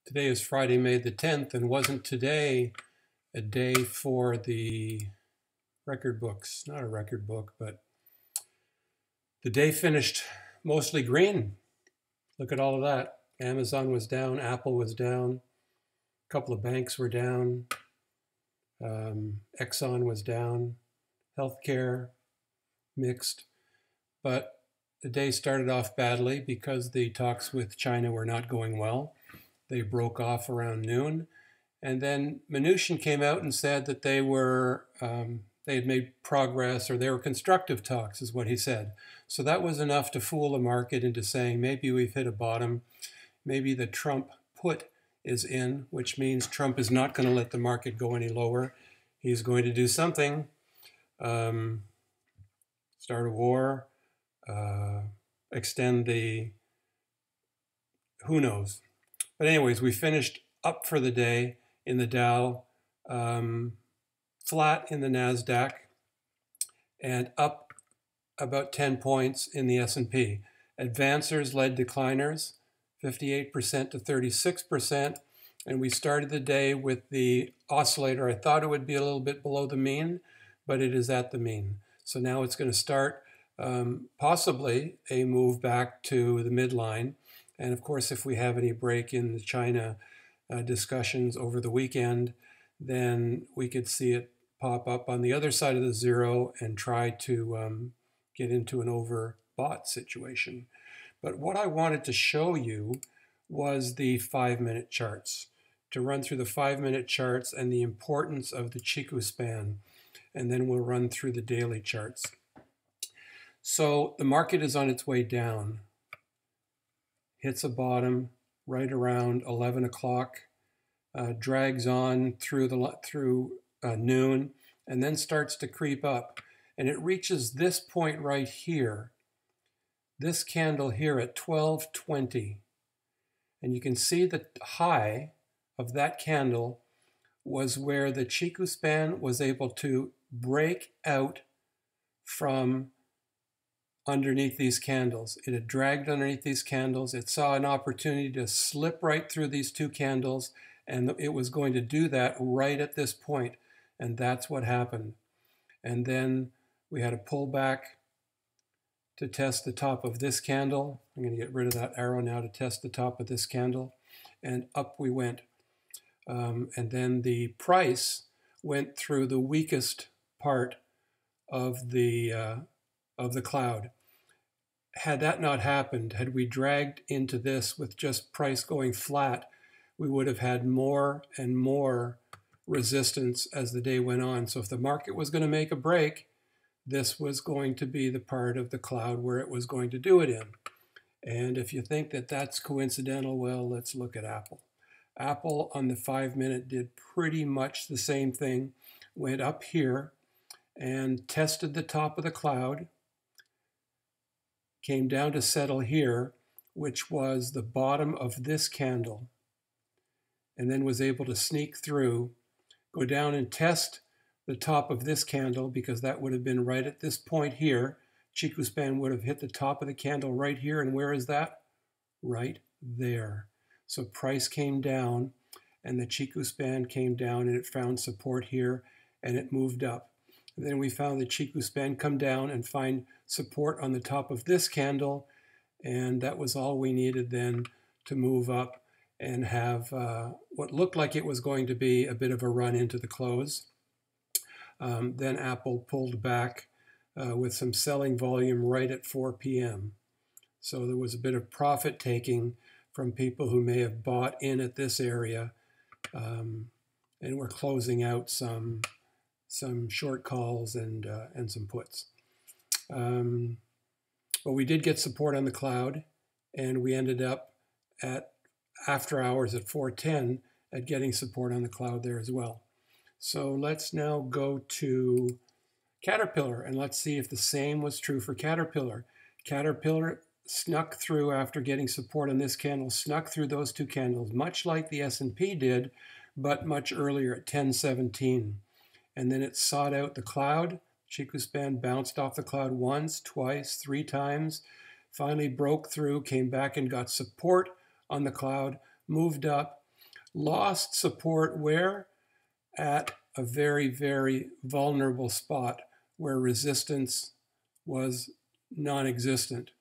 Today is Friday, May the 10th, and wasn't today a day for the record books? Not a record book, but the day finished mostly green. Look at all of that. Amazon was down, Apple was down, a couple of banks were down, Exxon was down, healthcare, mixed. But the day started off badly because the talks with China were not going well. They broke off around noon. And then Mnuchin came out and said that they had made progress, or they were constructive talks, is what he said. So that was enough to fool the market into saying maybe we've hit a bottom. Maybe the Trump put is in, which means Trump is not going to let the market go any lower. He's going to do something, start a war, extend the, who knows. But anyways, we finished up for the day in the Dow, flat in the NASDAQ, and up about 10 points in the S&P. Advancers led decliners, 58% to 36%, and we started the day with the oscillator. I thought it would be a little bit below the mean, but it is at the mean. So now it's going to start possibly a move back to the midline. And of course, if we have any break in the China discussions over the weekend, then we could see it pop up on the other side of the zero and try to get into an overbought situation. But what I wanted to show you was the 5-minute charts, to run through the 5-minute charts and the importance of the Chikou span. And then we'll run through the daily charts. So the market is on its way down. Hits a bottom right around 11 o'clock, drags on through noon, and then starts to creep up. And it reaches this point right here, this candle here at 12:20. And you can see the high of that candle was where the Chikou span was able to break out from underneath these candles. It had dragged underneath these candles. It saw an opportunity to slip right through these two candles, and it was going to do that right at this point, and that's what happened. And then we had a pullback to test the top of this candle. I'm going to get rid of that arrow now to test the top of this candle, and up we went. And then the price went through the weakest part of the cloud. Had that not happened, had we dragged into this with just price going flat, we would have had more and more resistance as the day went on. So if the market was going to make a break, this was going to be the part of the cloud where it was going to do it in. And if you think that that's coincidental, well, let's look at Apple. Apple on the 5-minute did pretty much the same thing, went up here and tested the top of the cloud, came down to settle here, which was the bottom of this candle, and then was able to sneak through, go down and test the top of this candle, because that would have been right at this point here. Chikou span would have hit the top of the candle right here, and where is that? Right there. So price came down, and the Chikou span came down, and it found support here, and it moved up. And then we found the Chikou span come down and find support on the top of this candle, and that was all we needed then to move up and have what looked like it was going to be a bit of a run into the close. Then Apple pulled back with some selling volume right at 4 p.m. So there was a bit of profit taking from people who may have bought in at this area, and were closing out some short calls and some puts. But we did get support on the cloud, and we ended up at after hours at 4:10 at getting support on the cloud there as well. So let's now go to Caterpillar, and let's see if the same was true for Caterpillar. Caterpillar snuck through after getting support on this candle, snuck through those two candles, much like the S&P did, but much earlier at 10:17. And then it sought out the cloud. Chikou span bounced off the cloud once, twice, 3 times, finally broke through, came back and got support on the cloud, moved up, Lost support where? At a very, very vulnerable spot where resistance was non-existent.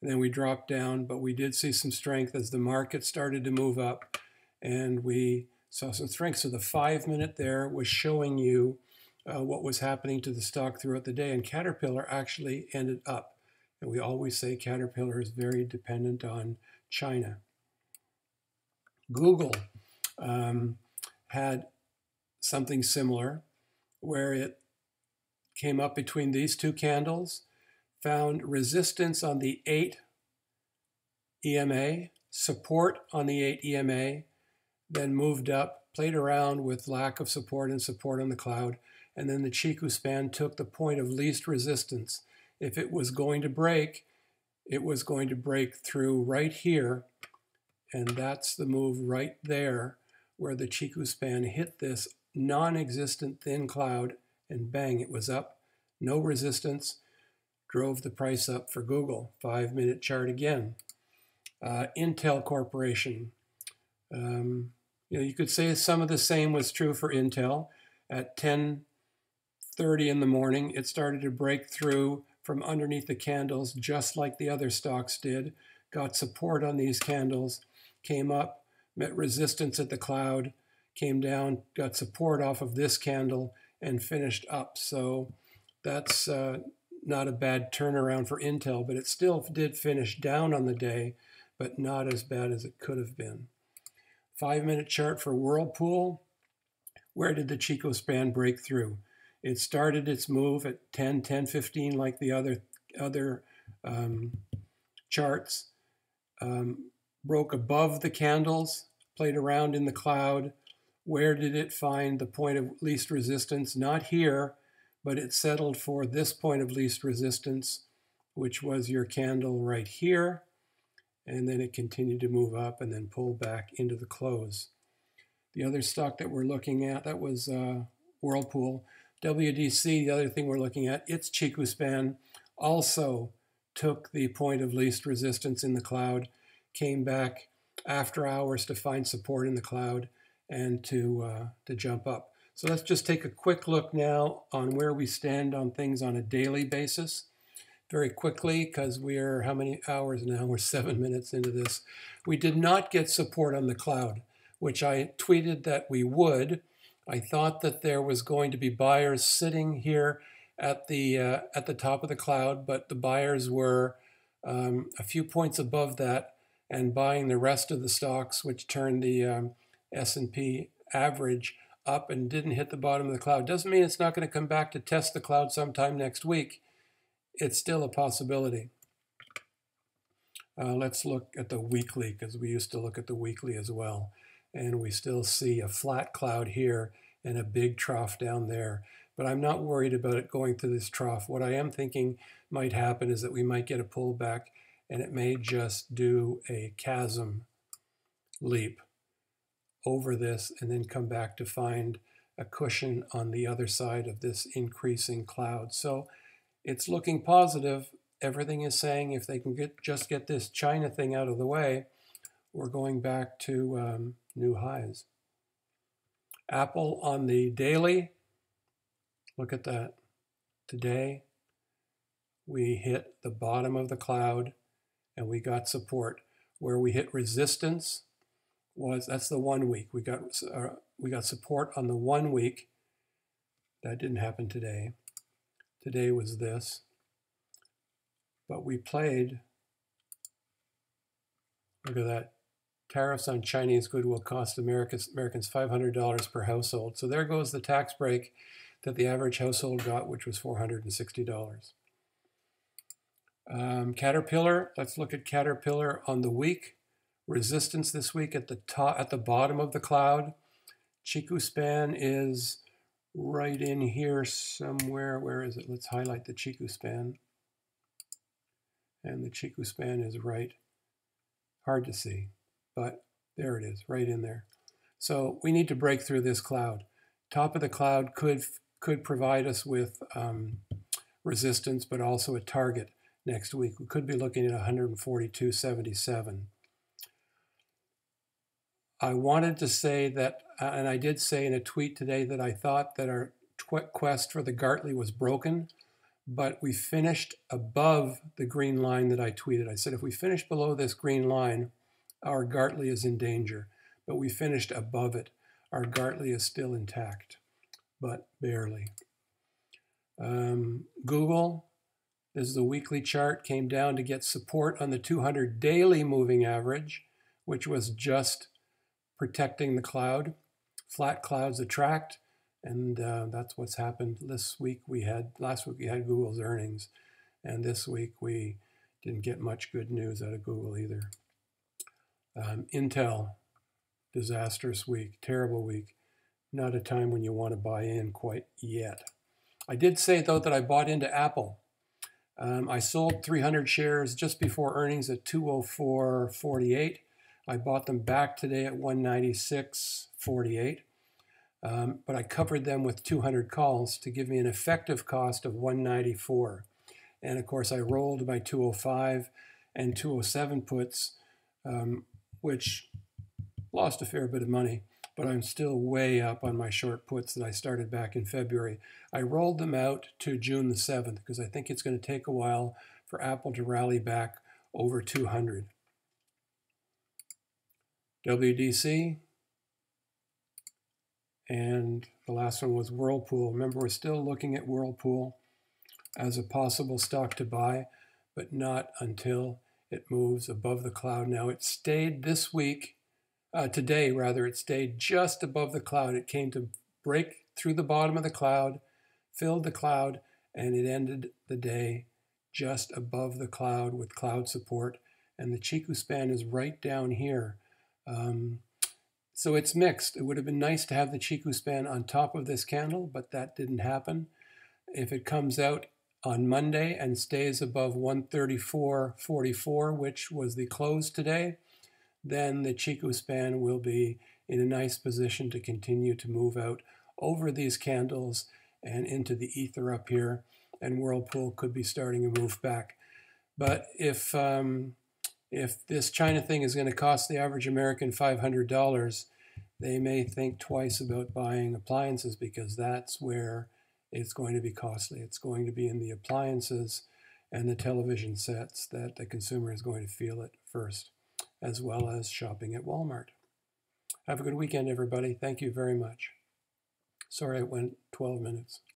And then we dropped down, but we did see some strength as the market started to move up, and we saw some strength. So the 5-minute there was showing you what was happening to the stock throughout the day, and Caterpillar actually ended up. And we always say Caterpillar is very dependent on China. Google had something similar where it came up between these two candles, found resistance on the 8 EMA, support on the 8 EMA, then moved up, played around with lack of support and support on the cloud, and then the Chikou span took the point of least resistance. If it was going to break, it was going to break through right here, and that's the move right there where the Chikou span hit this non-existent thin cloud, and bang, it was up. No resistance, drove the price up for Google. 5-minute chart again. Intel Corporation. You could say some of the same was true for Intel. At 10:30 in the morning, it started to break through from underneath the candles, just like the other stocks did. Got support on these candles, came up, met resistance at the cloud, came down, got support off of this candle, and finished up. So that's not a bad turnaround for Intel, but it still did finish down on the day, but not as bad as it could have been. 5-minute chart for Whirlpool. Where did the Chikou span break through? It started its move at 10:15 like the other charts. Broke above the candles, played around in the cloud. Where did it find the point of least resistance? Not here, but it settled for this point of least resistance, which was your candle right here. And then it continued to move up and then pull back into the close. The other stock that we're looking at, that was Whirlpool. WDC, the other thing we're looking at, its Chikou span also took the point of least resistance in the cloud, came back after hours to find support in the cloud and to jump up. So let's just take a quick look now on where we stand on things on a daily basis. Very quickly, because we're how many hours now? We're 7 minutes into this. We did not get support on the cloud, which I tweeted that we would. I thought that there was going to be buyers sitting here at the top of the cloud, but the buyers were a few points above that and buying the rest of the stocks, which turned the S&P average up and didn't hit the bottom of the cloud. Doesn't mean it's not going to come back to test the cloud sometime next week. It's still a possibility. Let's look at the weekly, because we used to look at the weekly as well. And we still see a flat cloud here and a big trough down there. But I'm not worried about it going to this trough. What I am thinking might happen is that we might get a pullback, and it may just do a chasm leap over this and then come back to find a cushion on the other side of this increasing cloud. So it's looking positive. Everything is saying if they can just get this China thing out of the way, we're going back to new highs. Apple on the daily, look at that. Today, we hit the bottom of the cloud and we got support. Where we hit resistance was, that's the 1 week. We got support on the 1 week. That didn't happen today. Today was this. But we played, look at that. Tariffs on Chinese good will cost Americans $500 per household. So there goes the tax break that the average household got, which was $460. Caterpillar, let's look at Caterpillar on the week. Resistance this week at the top, at the bottom of the cloud. Chikou span is right in here somewhere. Where is it? Let's highlight the Chikou span. And the Chikou span is right. Hard to see, but there it is, right in there. So we need to break through this cloud. Top of the cloud could provide us with resistance, but also a target next week. We could be looking at 142.77. I wanted to say that, and I did say in a tweet today that I thought that our quest for the Gartley was broken, but we finished above the green line that I tweeted. I said, if we finish below this green line, our Gartley is in danger, but we finished above it. Our Gartley is still intact, but barely. Google, this is the weekly chart, came down to get support on the 200 daily moving average, which was just protecting the cloud. Flat clouds attract, and that's what's happened this week. Last week we had Google's earnings, and this week we didn't get much good news out of Google either. Intel, disastrous week, terrible week. Not a time when you want to buy in quite yet. I did say, though, that I bought into Apple. I sold 300 shares just before earnings at 204.48. I bought them back today at 196.48. But I covered them with 200 calls to give me an effective cost of 194. And of course, I rolled my 205 and 207 puts, which lost a fair bit of money, but I'm still way up on my short puts that I started back in February. I rolled them out to June the 7th because I think it's going to take a while for Apple to rally back over 200. WDC, and the last one was Whirlpool. Remember, we're still looking at Whirlpool as a possible stock to buy, but not until it moves above the cloud. Now, it stayed this week, today rather, it stayed just above the cloud. It came to break through the bottom of the cloud, filled the cloud, and it ended the day just above the cloud with cloud support. And the Chikou span is right down here. So it's mixed. It would have been nice to have the Chikou span on top of this candle, but that didn't happen. If it comes out on Monday and stays above 134.44, which was the close today, then the Chikou span will be in a nice position to continue to move out over these candles and into the ether up here, and Whirlpool could be starting to move back. But if this China thing is going to cost the average American $500, they may think twice about buying appliances, because that's where it's going to be costly. It's going to be in the appliances and the television sets that the consumer is going to feel it first, as well as shopping at Walmart. Have a good weekend, everybody. Thank you very much. Sorry it went 12 minutes.